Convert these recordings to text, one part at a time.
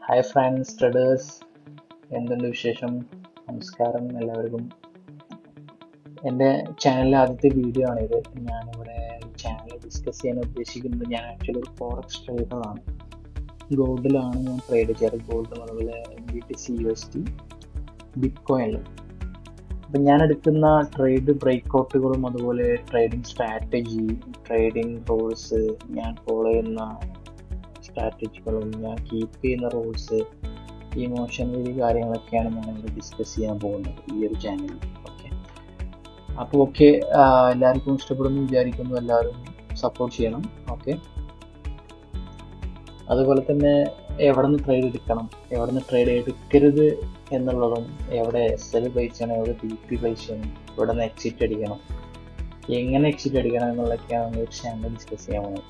Hi friends traders, എന്തുണ്ട് വിശേഷം? നമസ്കാരം എല്ലാവർക്കും. എൻ്റെ ചാനലിലെ ആദ്യത്തെ വീഡിയോ ആണിത്. ഞാനിവിടെ ചാനൽ ഡിസ്കസ് ചെയ്യാൻ ഉദ്ദേശിക്കുന്നത്, ഞാൻ ആക്ച്വലി ഒരു ഫോറക്സ് ട്രേഡറാണ്. ഗോൾഡിലാണ് ഞാൻ ട്രേഡ് ചെയ്യാറ്. ഗോൾഡ് അതുപോലെ BTC USD, ബിറ്റ്കോയിനിലും. അപ്പം ഞാൻ എടുക്കുന്ന ട്രേഡ് ബ്രേക്കൗട്ടുകളും അതുപോലെ ട്രേഡിംഗ് സ്ട്രാറ്റജി, ട്രേഡിംഗ് റൂൾസ്, ഞാൻ ഫോളോ ചെയ്യുന്ന സ്ട്രാറ്റജികളും ഞാൻ കീപ്പ് ചെയ്യുന്ന റൂൾസ്, ഇമോഷണലി കാര്യങ്ങളൊക്കെയാണ് ഞാനിവിടെ ഡിസ്കസ് ചെയ്യാൻ പോകുന്നത് ഈ ഒരു ചാനലിൽ. ഓക്കെ, അപ്പോൾ ഓക്കെ, എല്ലാവർക്കും ഇഷ്ടപ്പെടുന്നു വിചാരിക്കുന്നു. എല്ലാവരും സപ്പോർട്ട് ചെയ്യണം. ഓക്കെ, അതുപോലെ തന്നെ എവിടെ നിന്ന് ട്രേഡ് എടുക്കണം, എവിടെ നിന്ന് ട്രേഡ് എടുക്കരുത് എന്നുള്ളതും, എവിടെ SL ബൈ ചെയ്യണം, എവിടെ BP ബൈ ചെയ്യണം, എവിടെ നിന്ന് എക്സിറ്റ് അടിക്കണം, എങ്ങനെ എക്സിറ്റ് അടിക്കണം എന്നുള്ളതൊക്കെയാണ് ഒരു ചാനൽ ഡിസ്കസ് ചെയ്യാൻ പോകുന്നത്.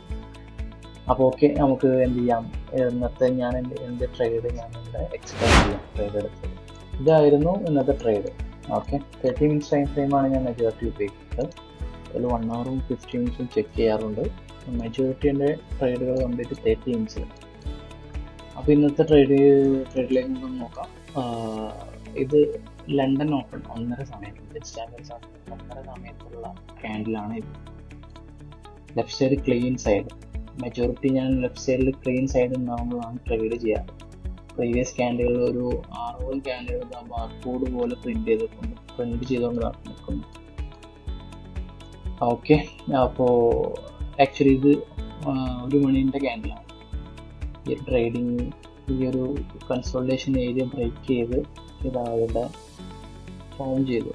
അപ്പോൾ ഓക്കെ, നമുക്ക് എന്ത് ചെയ്യാം, ഇന്നത്തെ ഞാൻ എൻ്റെ ട്രേഡ് ഞാൻ ഇവിടെ എക്സ്പ്ലെയിൻ ചെയ്യാം. ട്രേഡ് എടുത്തത് ഇതായിരുന്നു ഇന്നത്തെ ട്രേഡ്. ഓക്കെ, 30 മിനിറ്റ്സ് ടൈം ഫ്രെയിമാണ് ഞാൻ മെജോറിറ്റി ഉപയോഗിക്കുന്നത്. അതിൽ 1 hour 50 minutes ചെക്ക് ചെയ്യാറുണ്ട്. മെജോറിറ്റി എൻ്റെ ട്രേഡുകൾ കംപ്ലീറ്റ് 30 minutes. അപ്പോൾ ഇന്നത്തെ ട്രേഡിലേക്ക് നമുക്ക് നോക്കാം. ഇത് ലണ്ടൻ ഓപ്പൺ 1:30 സമയം, ഇന്ത്യൻ സ്റ്റാൻഡേർഡ് സമയം 1:30 സമയത്തുള്ള ക്യാൻഡിലാണ് ഇത്. Left side clean side, majority ഞാൻ ലെഫ്റ്റ് സൈഡിൽ ക്ലീൻ സൈഡ് ഉണ്ടാകുമ്പോഴാണ് ട്രേഡ് ചെയ്യാറ്. പ്രീവിയസ് ക്യാൻഡിലുകൾ ഒരു 60 ക്യാൻഡിലുകൾ ബാർകോഡ് പോലെ പ്രിന്റ് ചെയ്തുകൊണ്ട് നിൽക്കുന്നു. ഓക്കെ, അപ്പോൾ ആക്ച്വലി ഇത് 1 മണിൻ്റെ ക്യാൻഡിലാണ്. ഈ ട്രേഡിങ് ഈ ഒരു കൺസോൾട്ടേഷൻ ഏരിയ ബ്രേക്ക് ചെയ്ത് ഇതാവിടെ ഫോം ചെയ്തു.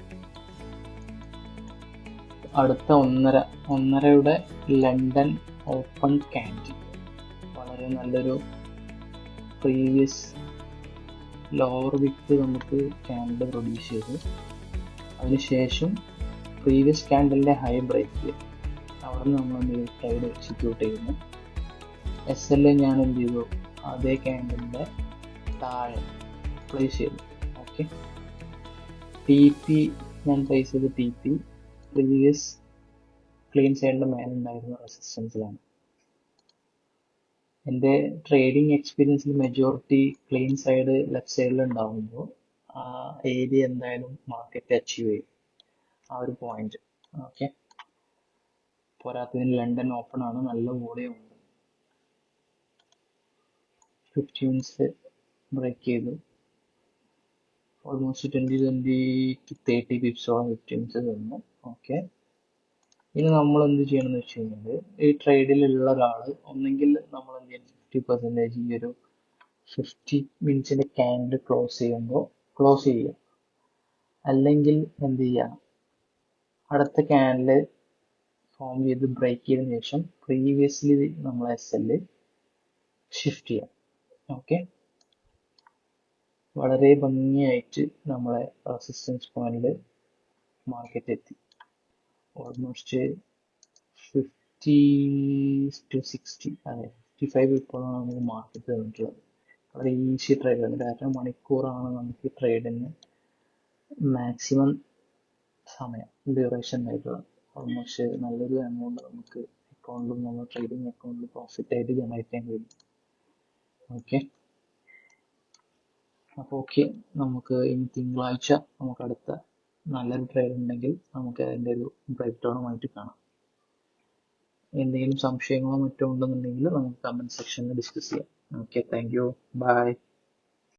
അടുത്ത 1:30 ലണ്ടൻ ഓപ്പൺ ക്യാൻഡിൽ വളരെ നല്ലൊരു പ്രീവിയസ് ലോവർ വിക്ക് നമുക്ക് ക്യാൻഡിൽ പ്രൊഡ്യൂസ് ചെയ്തു. അതിനുശേഷം പ്രീവിയസ് ക്യാൻഡിലിൻ്റെ ഹൈ ബ്രേക്ക് ചെയ്തു. അവിടെ നിന്ന് നമ്മൾ ട്രേഡ് എക്സിക്യൂട്ട് ചെയ്യുന്നു. SL ഞാൻ എന്ത് ചെയ്തു, അതേ ക്യാൻഡിലിൻ്റെ താഴെ പ്ലേസ് ചെയ്തു. ഓക്കെ, TP ഞാൻ പ്ലേസ് ചെയ്ത് TP പ്രീവിയസ് ക്ലീൻ സൈഡിൻ്റെ മേലുണ്ടായിരുന്ന റെസിസ്റ്റൻസിലാണ്. എൻ്റെ ട്രേഡിംഗ് എക്സ്പീരിയൻസിൽ മെജോറിറ്റി ക്ലീൻ സൈഡ് ലെഫ്റ്റ് സൈഡിൽ ഉണ്ടാകുമ്പോൾ ആ ഏരിയ എന്തായാലും മാർക്കറ്റ് അച്ചീവ് ചെയ്യും, ആ ഒരു പോയിന്റ്. ഓക്കെ, പോരാത്തതിന് ലണ്ടൻ ഓപ്പൺ ആണ്, നല്ല വോളിയം ഉണ്ട്. 50 minutes ബ്രേക്ക് ചെയ്തു. ഓൾമോസ്റ്റ് 20 to 30 പിപ്സോളം 50 minutes തന്നു. ഓക്കെ, ഇനി നമ്മൾ എന്ത് ചെയ്യണം എന്ന് വെച്ച് കഴിഞ്ഞാൽ, ഈ ട്രേഡിലുള്ള ഒരാൾ ഒന്നെങ്കിൽ നമ്മൾ എന്ത് ചെയ്യണം, 50% ഈ ഒരു 50 minutes ക്യാൻഡിൽ ക്ലോസ് ചെയ്യുമ്പോൾ ക്ലോസ് ചെയ്യുക. അല്ലെങ്കിൽ എന്ത് ചെയ്യുക, അടുത്ത ക്യാൻഡിൽ ഫോം ചെയ്ത് ബ്രേക്ക് ചെയ്തതിനു ശേഷം പ്രീവിയസ്ലി നമ്മൾ SL ഷിഫ്റ്റ് ചെയ്യാം. ഓക്കെ, വളരെ ഭംഗിയായിട്ട് നമ്മളെ റെസിസ്റ്റൻസ് പോയിന്റിൽ മാർക്കറ്റ് എത്തി. ഓൾമോസ്റ്റ് 50 to 60, അതെ 55 ഇപ്പോഴാണ് നമുക്ക് മാർക്കറ്റ് തന്നിട്ടുള്ളത്. വളരെ ഈസി ട്രേഡാണ്. 2 മണിക്കൂറാണ് നമുക്ക് ഈ ട്രേഡിന് മാക്സിമം സമയം ഡ്യൂറേഷൻ ആയിട്ടുള്ളത്. ഓൾമോസ്റ്റ് നല്ലൊരു എമൗണ്ട് നമുക്ക് അക്കൗണ്ടിലും നമ്മൾ ട്രേഡിംഗ് അക്കൗണ്ടിൽ പ്രോഫിറ്റ് ആയിട്ട് ജനറേറ്റ് ചെയ്യാൻ കഴിയും. ഓക്കെ, അപ്പോൾ ഓക്കെ, നമുക്ക് ഇനി തിങ്കളാഴ്ച നമുക്ക് അടുത്ത നല്ലൊരു ട്രേഡ് ഉണ്ടെങ്കിൽ നമുക്ക് അതിൻ്റെ ഒരു ബ്രേക്ക് ഡൗണുമായിട്ട് കാണാം. എന്തെങ്കിലും സംശയങ്ങളോ മറ്റോ ഉണ്ടെന്നുണ്ടെങ്കിൽ നമുക്ക് കമൻറ്റ് സെക്ഷനിൽ ഡിസ്കസ് ചെയ്യാം. Okay, thank you, by.